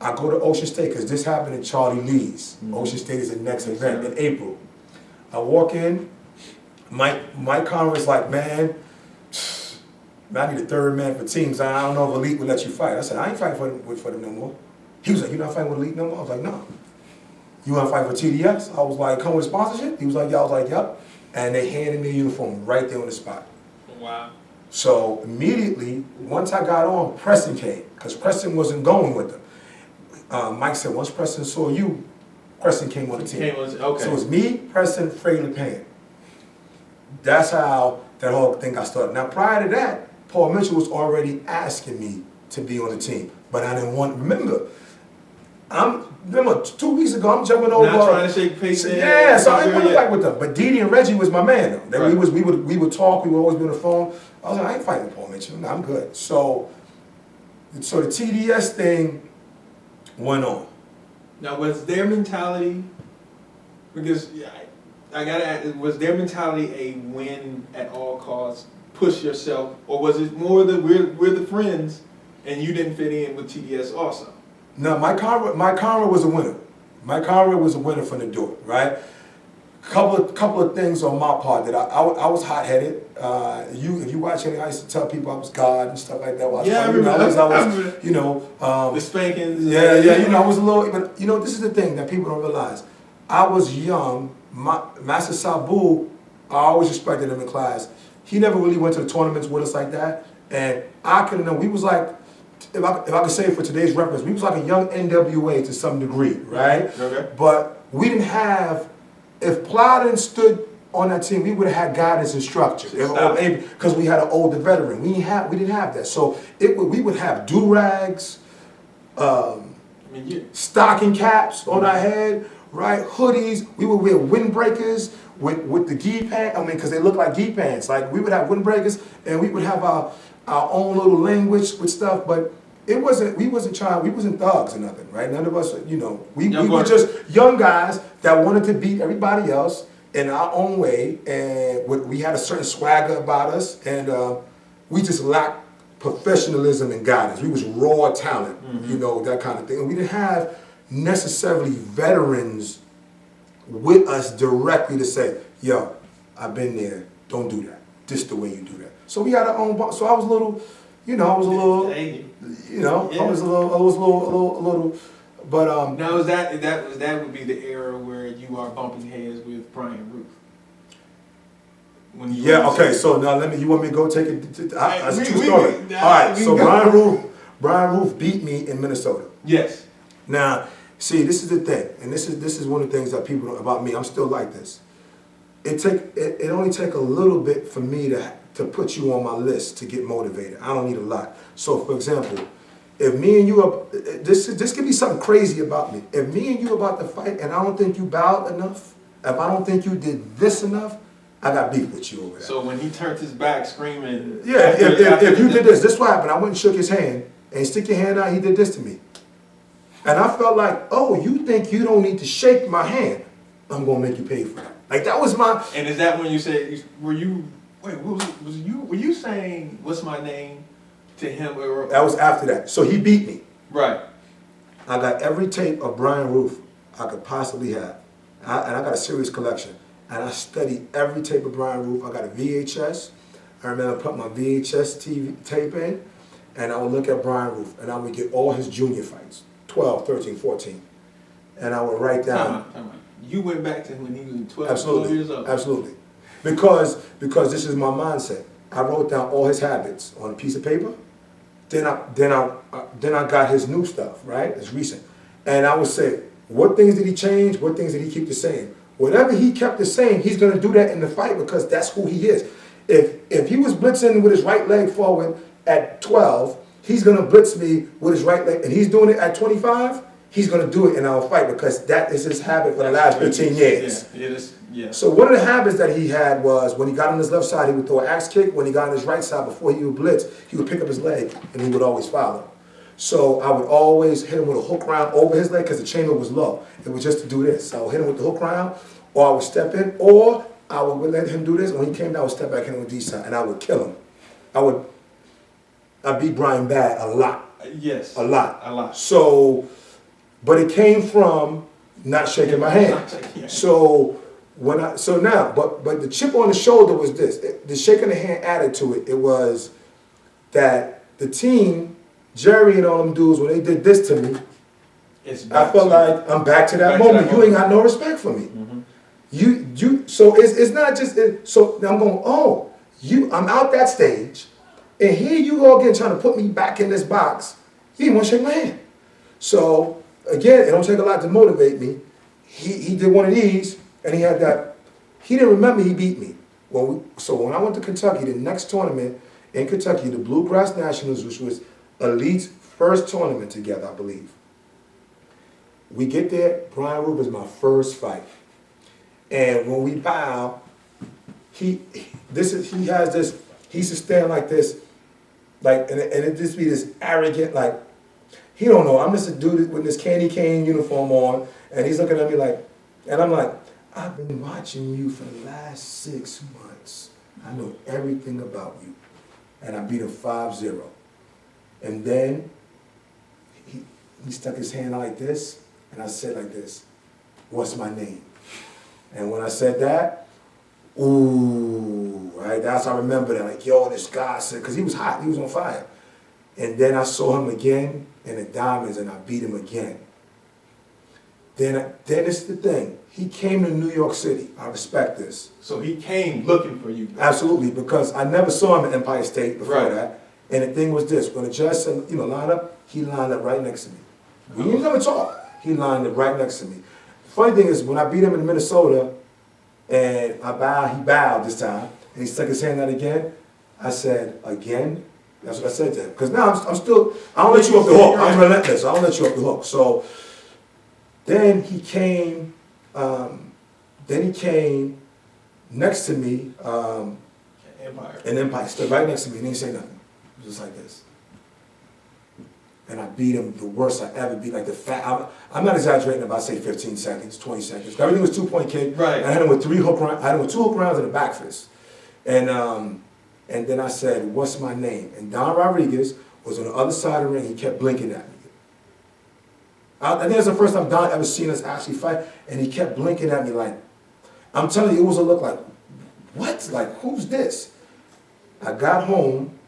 I go to Ocean State because this happened in Charlie Lee's. Ocean State is the next event in April. I walk in, Mike Conrad's like, man, I need a third man for teams. I don't know if Elite will let you fight. I said, I ain't fighting for them no more. He was like, you're not fighting with Elite no more? I was like, no. You want to fight for TDS? I was like, come with a sponsorship? He was like, yeah. I was like, yep. And they handed me a uniform right there on the spot. Wow. So immediately, once I got on, Preston came, because Preston wasn't going with them. Mike said, once Preston saw you, Preston came on the team. Okay. So it was me, Preston, Freddie LePan. That's how that whole thing got started. Now, prior to that, Paul Mitchell was already asking me to be on the team, but I didn't want. Remember 2 weeks ago, I'm jumping over. Not trying to shake face. Yeah, so I didn't want to fight with them. But Didi and Reggie was my man though. Right. We would talk. We would always be on the phone. I was like, I ain't fighting with Paul Mitchell. No, I'm good. So the TDS thing went on. Now, was their mentality, because I gotta ask, was their mentality a win at all costs, push yourself, or was it more that we're the friends and you didn't fit in with TDS also? No, Mike Conrad was a winner. Mike Conrad was a winner from the door, right? Couple of things on my part that I was hot headed. If you watch any, I used to tell people I was God and stuff like that. Well, I remember. I was the spankings. Yeah, I was a little. But this is the thing that people don't realize. I was young. Master Sabu, I always respected him in class. He never really went to the tournaments with us like that, and I couldn't know. We was like, if I could say it for today's reference, we was like a young NWA to some degree, right? Okay. But we didn't have. If Plowden stood on that team, we would have had guidance and structure because we had an older veteran. We didn't have that. So we would have do-rags, stocking caps on our head, right? Hoodies. We would wear windbreakers with the gi pants. Because they look like gi pants. Like we would have windbreakers and we would have our own little language with stuff, but we wasn't thugs or nothing, right? None of us, we were just young guys that wanted to beat everybody else in our own way, and we had a certain swagger about us, and we just lacked professionalism and guidance. We was raw talent, that kind of thing. And we didn't have necessarily veterans with us directly to say, yo, I've been there, don't do that. This is the way you do that. So we had our own, so I was a little, I was a little, but now is that would be the era where you are bumping heads with Brian Ruth. Okay. So now you want me to go take it? That's a true story. All right. So Brian Ruth beat me in Minnesota. Yes. Now, see, this is the thing, and this is one of the things that people don't about me. I'm still like this. It only take a little bit for me to put you on my list to get motivated. I don't need a lot. So, for example, if me and you this could be something crazy about me. If me and you about to fight and I don't think you bowed enough, if I don't think you did this enough, I got beef with you over there. So when he turned his back screaming, if you did this is what happened. I went and shook his hand, and stick your hand out. He did this to me, and I felt like, oh, you think you don't need to shake my hand? I'm gonna make you pay for that. Like that was my. And is that when you said, were you saying what's my name to him? That was after that. So he beat me. Right. I got every tape of Brian Ruth I could possibly have, and I got a serious collection. And I studied every tape of Brian Ruth. I got a VHS. I remember putting my VHS tape in, and I would look at Brian Ruth, and I would get all his junior fights, 12, 13, 14. And I would write down. Time out. You went back to when he was 12, Absolutely. 12 years old. Absolutely. Because this is my mindset. I wrote down all his habits on a piece of paper. Then I got his new stuff, right? It's recent. And I would say, what things did he change? What things did he keep the same? Whatever he kept the same, he's going to do that in the fight because that's who he is. If he was blitzing with his right leg forward at 12, he's going to blitz me with his right leg, and he's doing it at 25, he's going to do it in our fight because that is his habit for the last 15 years. Yeah, it is. Yeah. So one of the habits that he had was when he got on his left side, he would throw an axe kick. When he got on his right side, before he would blitz, he would pick up his leg, and he would always follow. So I would always hit him with a hook round over his leg because the chamber was low. It was just to do this. So I would hit him with the hook round, or I would step in, or I would let him do this. When he came down, I would step back in with D side, and I would kill him. I beat Brian bad a lot. Yes. A lot. A lot. So but it came from not shaking my hand. So but the chip on the shoulder was this. The shaking the hand added to it. It was that the team, Jerry and all them dudes, when they did this to me, I felt like I'm back to that moment. You ain't got no respect for me. So it's not just, so I'm going, I'm out that stage, and here you go again trying to put me back in this box. You didn't want to shake my hand. So again, it don't take a lot to motivate me. He did one of these, and he had that, he didn't remember he beat me. So when I went to Kentucky, the next tournament in Kentucky, the Bluegrass Nationals, which was Elite's first tournament together, I believe. We get there, Brian Ruber's my first fight. And when we bow, he used to stand like this, like, and it just be this arrogant, like, he don't know, I'm just a dude with this candy cane uniform on, and he's looking at me like, and I'm like, I've been watching you for the last 6 months. I know everything about you. And I beat him 5-0. And then he stuck his hand out like this, and I said like this, what's my name? And when I said that, ooh, right, that's I remember that, like, yo, this guy said, because he was hot, he was on fire. And then I saw him again in the Diamonds, and I beat him again. Then it's the thing. He came to New York City. I respect this. So he came looking for you. Absolutely, because I never saw him at Empire State before that. And the thing was this, when the judge said, line up, he lined up right next to me. We didn't never talk. He lined up right next to me. The funny thing is, when I beat him in Minnesota, and he bowed this time, and he stuck his hand out again, I said, again? That's what I said to him. Because now I'm still, I don't let you off the hook. I'm relentless. I don't let you off the hook. So then he came next to me in Empire, stood right next to me, and he didn't say nothing. It was just like this. And I beat him the worst I ever beat, like I'm not exaggerating if I say 15 seconds, 20 seconds. Everything was 2-point kick. Right. I had him with 2 hook rounds and a back fist. And then I said, what's my name? And Don Rodriguez was on the other side of the ring. He kept blinking at me. I think that's the first time Don ever seen us actually fight, and he kept blinking at me like, I'm telling you, it was a look like, what? Like, who's this? I got home,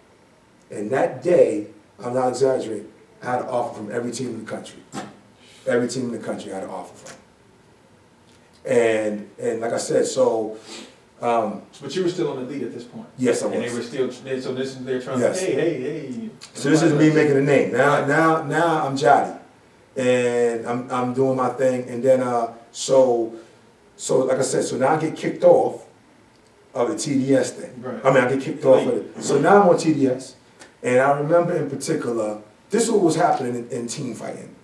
and that day, I'm not exaggerating, I had an offer from every team in the country. Every team in the country I had an offer from. And like I said, so... but you were still on the lead at this point. Yes, I was. And they were still, so they're trying yes. to, hey. So this is me making a name. Now I'm Jotty. And I'm doing my thing, and then so like I said, so now I get kicked off of the TDS thing. Right. I mean, I get kicked off of it. So now I'm on TDS, and I remember in particular, this is what was happening in team fighting.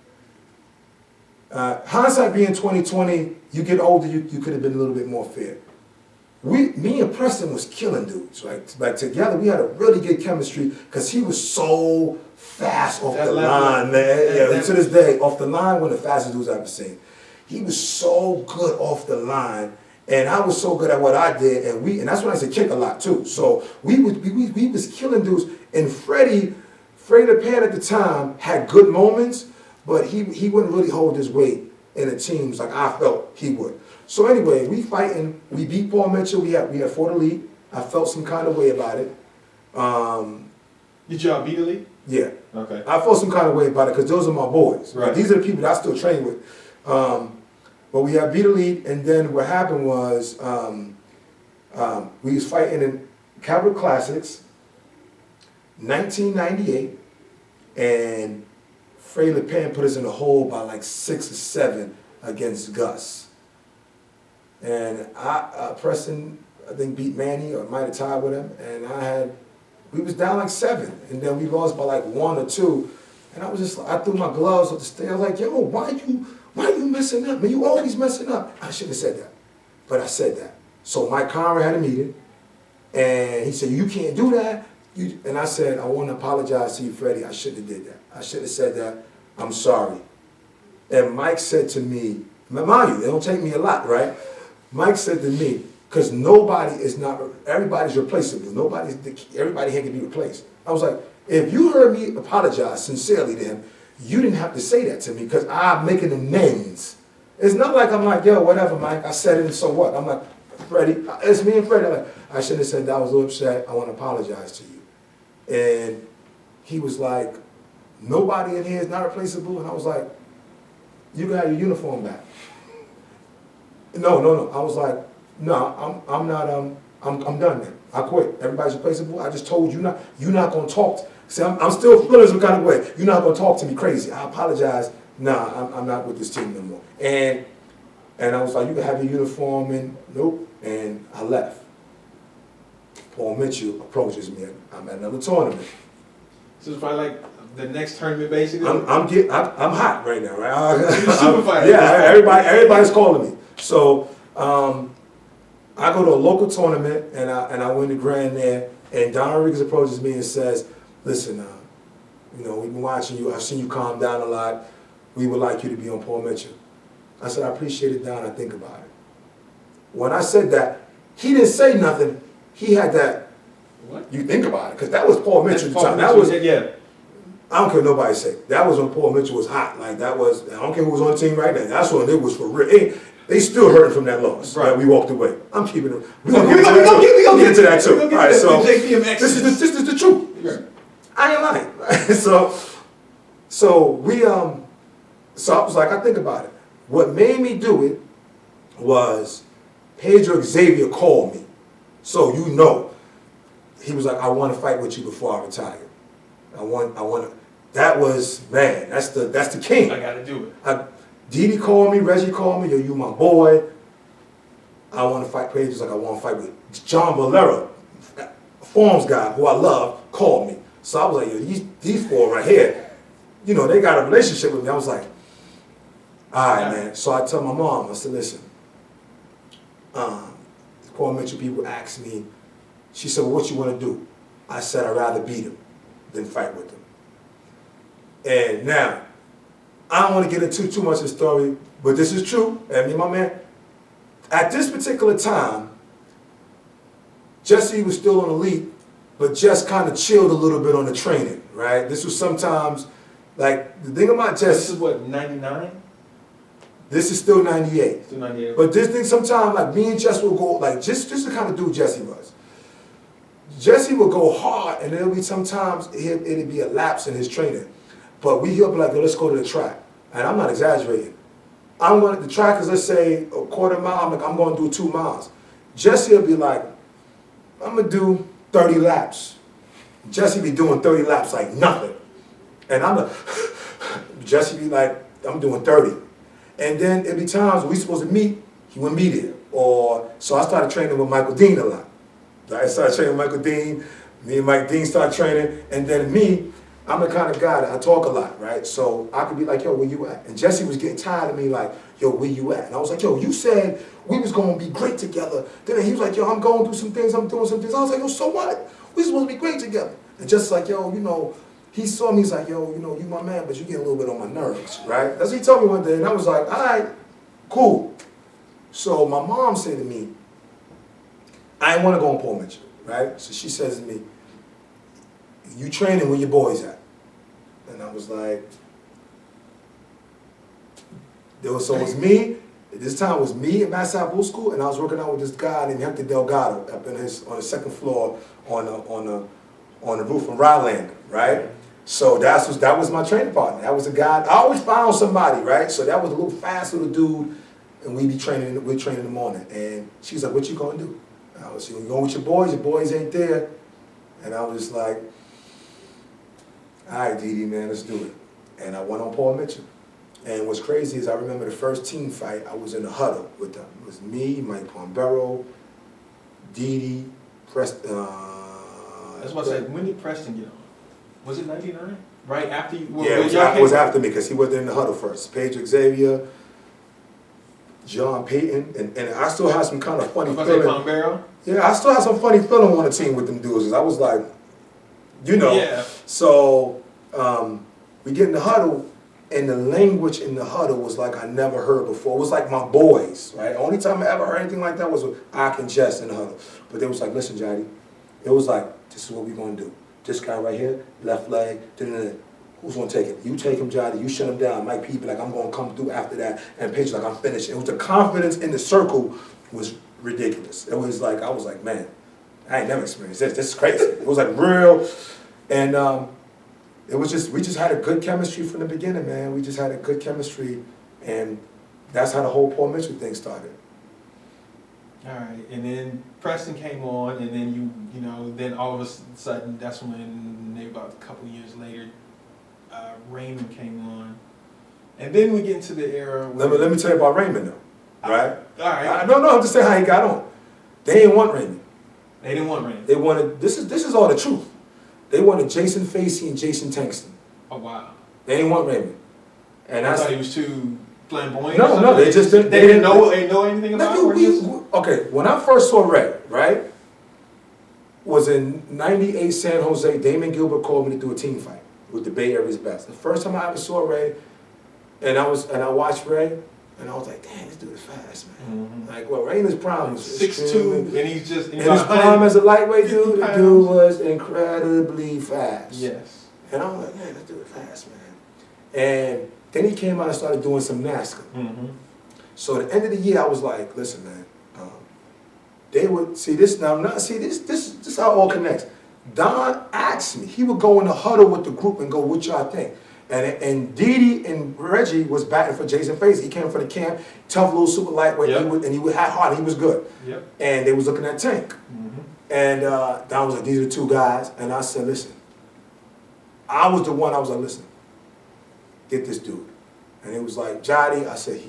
Hindsight being 2020, you get older, you could have been a little bit more fair. Me and Preston was killing dudes, right? Like together, we had a really good chemistry because he was so fast off the line, man. To this day, off the line, one of the fastest dudes I've ever seen. He was so good off the line, and I was so good at what I did, and that's when I said kick a lot too. So we was killing dudes, and Freddie the Pan at the time had good moments, but he wouldn't really hold his weight in the teams like I felt he would. So anyway, we fighting. We beat Paul Mitchell. We had fought Elite. I felt some kind of way about it. Did y'all beat Elite? Yeah. Okay. I felt some kind of way about it because those are my boys. Right. These are the people that I still train with. But we had beat Elite, and then what happened was we was fighting in Capital Classics, 1998, and Freddie Le Pen put us in a hole by like 6 or 7 against Gus. And Preston, I think, beat Manny or might have tied with him, and we was down like 7, and then we lost by like 1 or 2, and I threw my gloves up the stairs. I was like, yo, why you messing up? Man, you always messing up. I shouldn't have said that, but I said that. So Mike Conrad had a meeting, and he said, you can't do that. And I said, I want to apologize to you, Freddie. I shouldn't have did that. I should have said that. I'm sorry. And Mike said to me, mind you, it don't take me a lot, right? Mike said to me, because everybody's replaceable. Everybody here can be replaced. I was like, if you heard me apologize sincerely to him, you didn't have to say that to me because I'm making amends. It's not like I'm like, yo, whatever, Mike, I said it, and so what? I'm like, Freddie, it's me and Freddie. I'm like, I shouldn't have said that, I was a little upset, I want to apologize to you. And he was like, nobody in here is not replaceable. And I was like, you can have your uniform back. No. I was like, no, I'm not, I'm done then. I quit. Everybody's replaceable. I just told you you're not gonna talk. See, I'm still feeling some kind of way. You're not gonna talk to me crazy. I apologize. Nah, I'm not with this team no more. And I was like, you can have your uniform, and nope. And I left. Paul Mitchell approaches me. I'm at another tournament. So it's probably like the next tournament, basically. I'm hot right now, right? You're super fighter. Yeah, everybody's calling me. So I go to a local tournament and I win the grand there. And Don Rodriguez approaches me and says, "Listen, we've been watching you. I've seen you calm down a lot. We would like you to be on Paul Mitchell." I said, "I appreciate it, Don. I think about it." When I said that, he didn't say nothing. He had that. What? You think about it, because that was Paul Mitchell at the time. That was yeah. I don't care what nobody say. That was when Paul Mitchell was hot. Like that was. I don't care who was on the team right now. That's when it was for real. They still hurting from that loss. Right. We walked away. I'm keeping it. We're gonna get into that too. All right. So this is the truth. Right. I ain't lying. So we So I was like, I think about it. What made me do it was Pedro Xavier called me. So he was like, I want to fight with you before I retire. I want to. That was, man, that's the king. I got to do it. Didi called me, Reggie called me, yo, you my boy. I want to fight Pedro's like I want to fight with John Valera, Forms guy, who I love, called me. So I was like, yo, these four right here, they got a relationship with me. I was like, all right, man. So I tell my mom, I said, listen, Paul Mitchell people asked me, she said, well, what you want to do? I said, I'd rather beat him than fight with him. And now, I don't want to get into too much of the story, but this is true. And me, my man, at this particular time, Jesse was still on elite, but just kind of chilled a little bit on the training, right? This was sometimes, like, the thing about Jesse... This is what, 99? This is still 98. Still 98. But this thing, sometimes, like, me and Jesse will go, like, just the kind of dude Jesse was. Jesse will go hard, and there'll be sometimes, it'll be a lapse in his training. But he'll be like, yo, let's go to the track. And I'm not exaggerating. I'm going to the track is, let's say, a quarter mile. I'm like, I'm going to do 2 miles. Jesse will be like, I'm going to do 30 laps. Jesse be doing 30 laps like nothing. And Jesse be like, I'm doing 30. And then it'd be times when we supposed to meet, he wouldn't be there. So I started training with Michael Dean a lot. I started training with Michael Dean. Me and Mike Dean started training. And then me, I'm the kind of guy that I talk a lot, right? So I could be like, yo, where you at? And Jesse was getting tired of me like, yo, where you at? And I was like, yo, you said we was going to be great together. Then he was like, yo, I'm going through some things, I'm doing some things. I was like, yo, so what? We supposed to be great together. And just like, yo, he saw me, he's like, yo, you my man, but you get a little bit on my nerves, right? That's what he told me one day. And I was like, all right, cool. So my mom said to me, I didn't want to go on Paul Mitchell, right? So she says to me, you training where your boys at? And I was like, it was me. At this time it was me at Mass Apple School, and I was working out with this guy named Hector Delgado up on the second floor on the roof in Rylander, right? So that was my training partner. That was a guy. I always found somebody, right? So that was a little fast little dude, and we train in the morning. And she was like, "What you gonna do?" And I was like, "You going with your boys? Your boys ain't there." And I was like, all right, Didi, man, let's do it. And I went on Paul Mitchell. And what's crazy is I remember the first team fight, I was in the huddle with them. It was me, Mike Pombero, Didi, Preston. That's what I said. When did Preston get on? Was it 99? Right after you? Yeah, it was after me because he wasn't in the huddle first. Pedro Xavier, John Payton, and I still have some kind of funny feeling. Pombero? Yeah, I still have some funny feeling on the team with them dudes. I was like, Yeah. So we get in the huddle, and the language in the huddle was like I never heard before. It was like my boys, right? Only time I ever heard anything like that was with Ike and Jess in the huddle. But they was like, listen, Jody, it was like, this is what we're going to do. This guy right here, left leg, Who's gonna take it? You take him, Johnny. You shut him down. Mike P be like, I'm gonna come through after that. And Paige like, I'm finished. It was the confidence in the circle was ridiculous. It was like, I was like, man, I ain't never experienced this. This is crazy. It was like real, and it was just, we just had a good chemistry from the beginning, man. We just had a good chemistry, and that's how the whole Paul Mitchell thing started. All right, and then Preston came on, and then you know, then all of a sudden, that's when maybe about a couple years later, Raymond came on, and then we get into the era. Where Let me tell you about Raymond though, right? All right. No, I'm just saying how he got on. They didn't want Raymond. They didn't want Raymond. They wanted, this is all the truth. They wanted Jason Facey and Jason Tankston. Oh wow. They didn't want Raymond. And I thought he was too flamboyant. No, they just didn't. They didn't know anything about it. Okay, when I first saw Ray, right, was in '98 San Jose. Damon Gilbert called me to do a team fight with the Bay Area's best. The first time I ever saw Ray, and I watched Ray, and I was like, damn, this dude is fast, man. Mm-hmm. Like, well, Ray in his prime was 6'2", and he's just in his prime as a lightweight dude. The pounds. dude was incredibly fast. Yes. And I was like, man, this dude is fast, man. And then he came out and started doing some NASCAR. Mm-hmm. So at the end of the year, I was like, listen, man, they would see this now. See this how it all connects. Don asked me. He would go in the huddle with the group and go, "What y'all think?" And Didi and Reggie was batting for Jason Face. He came from the camp, tough little super lightweight, yep. and he had heart. And he was good. Yep. And they was looking at Tank. Mm-hmm. And Don was like, "These are the two guys." And I said, "Listen." I was the one. I was like, "Listen, get this dude." And it was like, Jody, I said,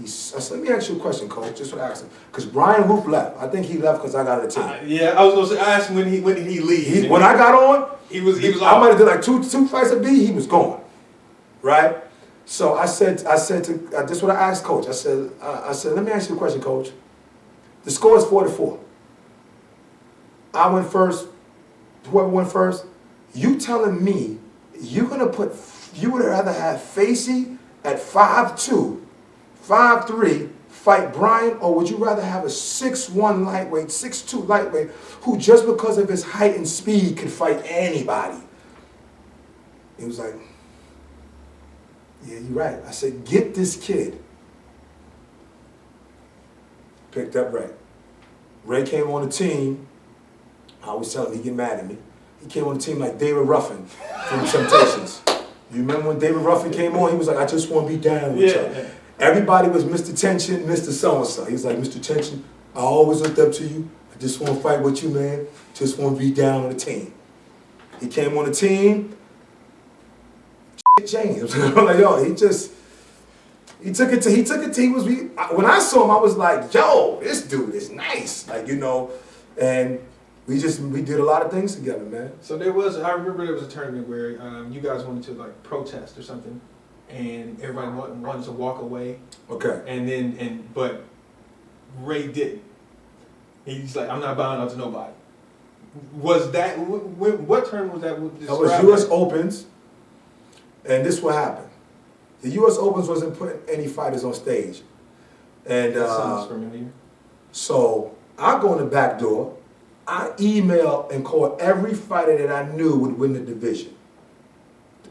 let me ask you a question, coach, just what I asked him. Because Brian Roop left. I think he left because I got a team. Yeah, I was going to say, I asked him when did he leave? When I got on, he was I off. might have did like two fights a B, he was gone. Right? So I said this is what I asked coach. I said, let me ask you a question, coach. The score is 4-4. I went first, whoever went first, you telling me you would rather have Facey at 5'2", 5'3", fight Brian, or would you rather have a 6'1" lightweight, 6'2" lightweight, who just because of his height and speed could fight anybody? He was like, yeah, you're right. I said, get this kid. Picked up Ray. Ray came on the team. I always tell him, he get mad at me. He came on the team like David Ruffin from Temptations. You remember when David Ruffin came on? He was like, I just want to be down with you. Everybody was Mr. Tention, Mr. So-and-so. He was like, Mr. Tention, I always looked up to you. I just want to fight with you, man. Just want to be down on the team. He came on the team. Shit changed. I'm like, yo, he took it to, when I saw him, I was like, yo, this dude is nice. Like, you know, and we did a lot of things together, man. So I remember there was a tournament where you guys wanted to like protest or something, and everybody wanted to walk away. Okay. But Ray didn't. He's like, I'm not bowing out to nobody. Was that, what tournament was that? That was U.S. Opens, and this what happened. The U.S. Opens wasn't putting any fighters on stage. And that sounds familiar. So I go in the back door. I emailed and called every fighter that I knew would win the division,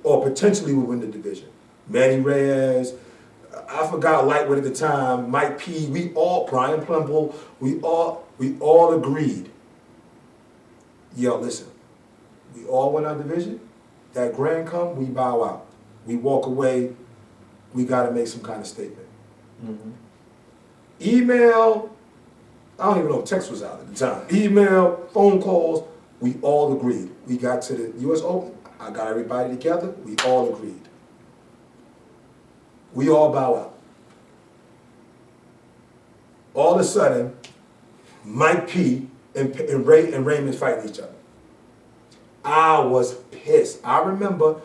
or potentially would win the division. Manny Reyes, I forgot lightweight at the time, Mike P. Brian Plumble, we all agreed. Yo, listen, we all win our division. That grand come, we bow out. We walk away. We got to make some kind of statement. Mm-hmm. Email. I don't even know if text was out at the time. Email, phone calls, we all agreed. We got to the U.S. Open, I got everybody together, we all agreed. We all bow out. All of a sudden, Mike P. and Raymond fighting each other. I was pissed. I remember,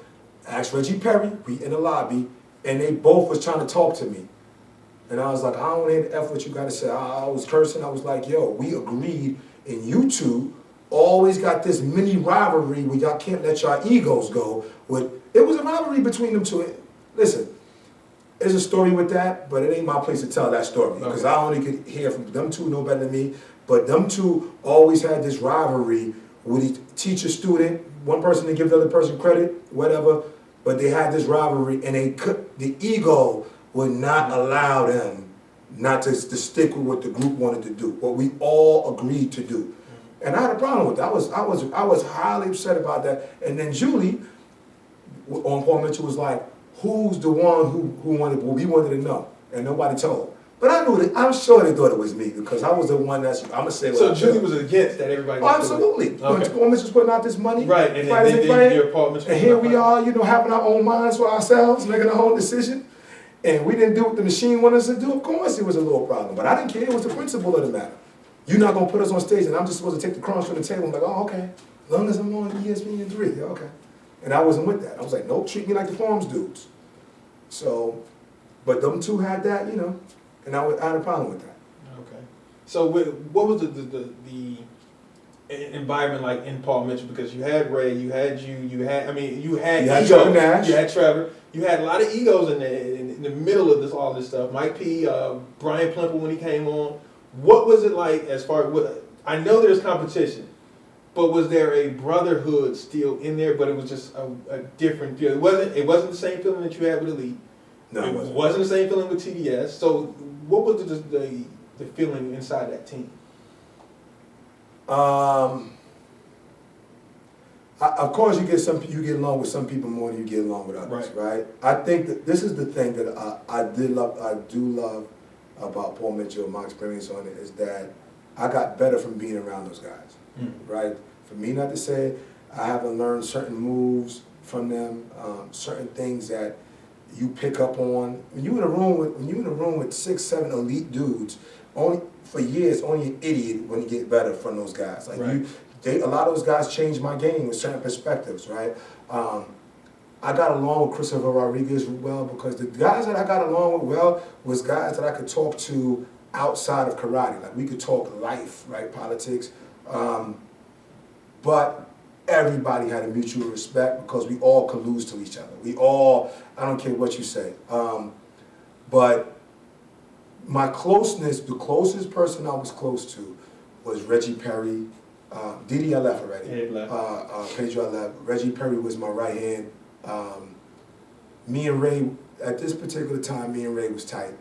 I asked Reggie Perry, we in the lobby, and they both was trying to talk to me. And I was like, I don't want to hear the F what you got to say. I was cursing. I was like, yo, we agreed, and you two always got this mini rivalry where y'all can't let y'all egos go. It was a rivalry between them two. Listen, there's a story with that, but it ain't my place to tell that story because I only could hear from them two, know better than me. But them two always had this rivalry with each teacher-student, one person to give the other person credit, whatever. but they had this rivalry, and the ego would not allow them not to stick with what the group wanted to do, what we all agreed to do. And I had a problem with that. I was highly upset about that. And then Julie on Paul Mitchell was like, who's the one who wanted, well, we wanted to know, and nobody told. But I knew that, I'm sure they thought it was me, because I was the one I'm gonna say what So I Julie felt. was against that, everybody Oh, was absolutely. Okay. When Paul Mitchell's putting out this money, Right, and fighters then ain't fighting, your Paul Mitchell. and here we are, having our own minds for ourselves, making our own decision, and we didn't do what the machine wanted us to do. Of course it was a little problem, but I didn't care. It was the principle of the matter. You're not gonna put us on stage, and I'm just supposed to take the crumbs from the table. I'm like, oh, okay. As long as I'm on ESPN3, yeah, okay. And I wasn't with that. I was like, nope, treat me like the Farms dudes. So, but them two had that, and I had a problem with that. Okay. So what was the environment like in Paul Mitchell? Because you had Ray, you had you had Trevor Nash. You had Trevor. You had a lot of egos in the middle of all this stuff. Mike P, Brian Plimple when he came on. What was it like as far as, I know there's competition, but was there a brotherhood still in there, but it was just a different feel? It wasn't the same feeling that you had with Elite. No, it wasn't the same feeling with TDS. So what was the feeling inside that team? Of course, you get along with some people more than you get along with others, right? I think that this is the thing that I do love about Paul Mitchell, my experience on it, is that I got better from being around those guys, right? For me not to say I haven't learned certain moves from them, certain things that you pick up on. When you're in a room with 6, 7 elite dudes, for years, only an idiot when you get better from those guys. Like a lot of those guys changed my game with certain perspectives, right? I got along with Christopher Rodriguez well because the guys that I got along with well was guys that I could talk to outside of karate. Like we could talk life, right, politics. But everybody had a mutual respect because we all could lose to each other. I don't care what you say. But my closeness, the closest person I was close to was Reggie Perry. Didi, I left already. Yeah, he left. Pedro, I left. Reggie Perry was my right hand. Me and Ray, at this particular time, me and Ray was tight.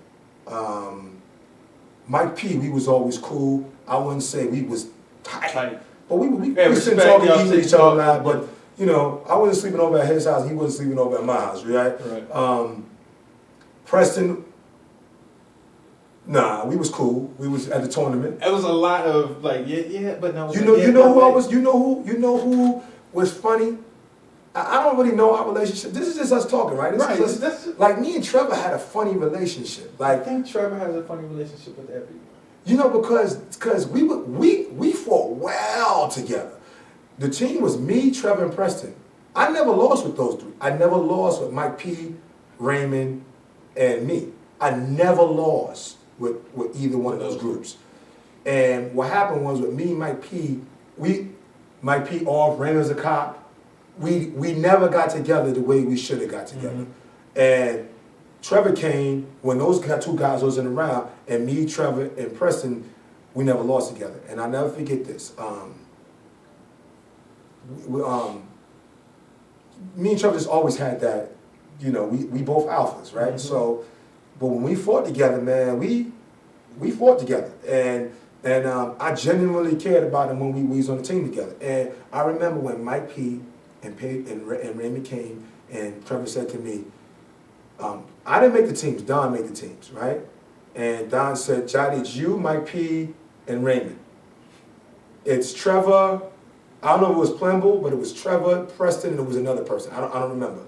Mike P, we was always cool. I wouldn't say we was tight. But we sit and talk and eat with each other now. But, I wasn't sleeping over at his house. He wasn't sleeping over at my house, right? Preston, nah, we was cool. We was at the tournament. It was a lot of like, but no. You know who was funny? I don't really know our relationship. This is just us talking, right? Like me and Trevor had a funny relationship. Like I think Trevor has a funny relationship with everyone. Because we fought well together. The team was me, Trevor, and Preston. I never lost with those three. I never lost with Mike P, Raymond, and me. I never lost with either one of those groups. And what happened was with me, Mike P, Mike P off, Raymond was a cop. We never got together the way we should have got together. And Trevor came when those two guys wasn't around, and me, Trevor, and Preston, we never lost together. And I'll never forget this. Me and Trevor just always had that, we both alphas, right? So, but when we fought together, man, we fought together. And I genuinely cared about him when we was on the team together. And I remember when Mike P and Raymond came, and Trevor said to me, I didn't make the teams, Don made the teams, right? And Don said, Johnny, it's you, Mike P, and Raymond. It's Trevor, I don't know if it was Plemble, but it was Trevor, Preston, and it was another person. I don't remember.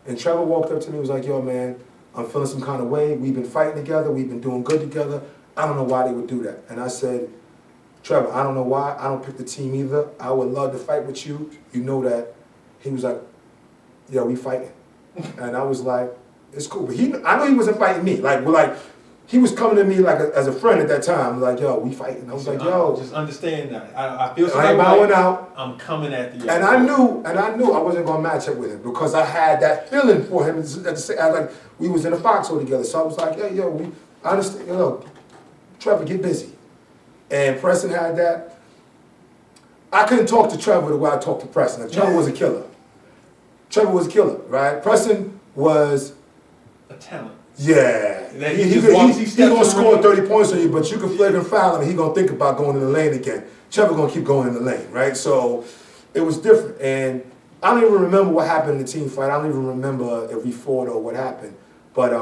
And Trevor walked up to me and was like, yo, man, I'm feeling some kind of way. We've been fighting together. We've been doing good together. I don't know why they would do that. And I said, Trevor, I don't know why. I don't pick the team either. I would love to fight with you. You know that. He was like, yo, we fighting. And I was like, it's cool. But I know he wasn't fighting me. He was coming to me as a friend at that time. Like, yo, we fighting. I was like, yo. Just understand that. I feel I ain't bowing out. I'm coming at the And I knew I wasn't going to match up with him because I had that feeling for him. Like, we was in a foxhole together. So I was like, hey, yo, I understand. Trevor, get busy. And Preston had that. I couldn't talk to Trevor the way I talked to Preston. Like, Trevor was a killer. Trevor was a killer, right? Preston was, A talent. yeah. That He, he he, just he, walks, he he steps gonna in the score ring. 30 points on you, but you can flagrant foul him and he gonna think about going in the lane again. Trevor gonna keep going in the lane, right? So it was different. And I don't even remember what happened in the team fight. I don't even remember if we fought or what happened. But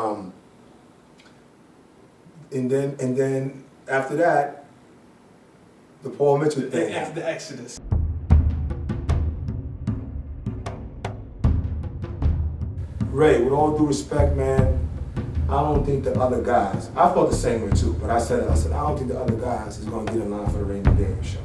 and then after that, the Paul Mitchell thing happened. The Exodus. Ray, with all due respect, man, I don't think the other guys, I felt the same way too, but I said, I don't think the other guys is gonna get in line for the Raymond Daniels show.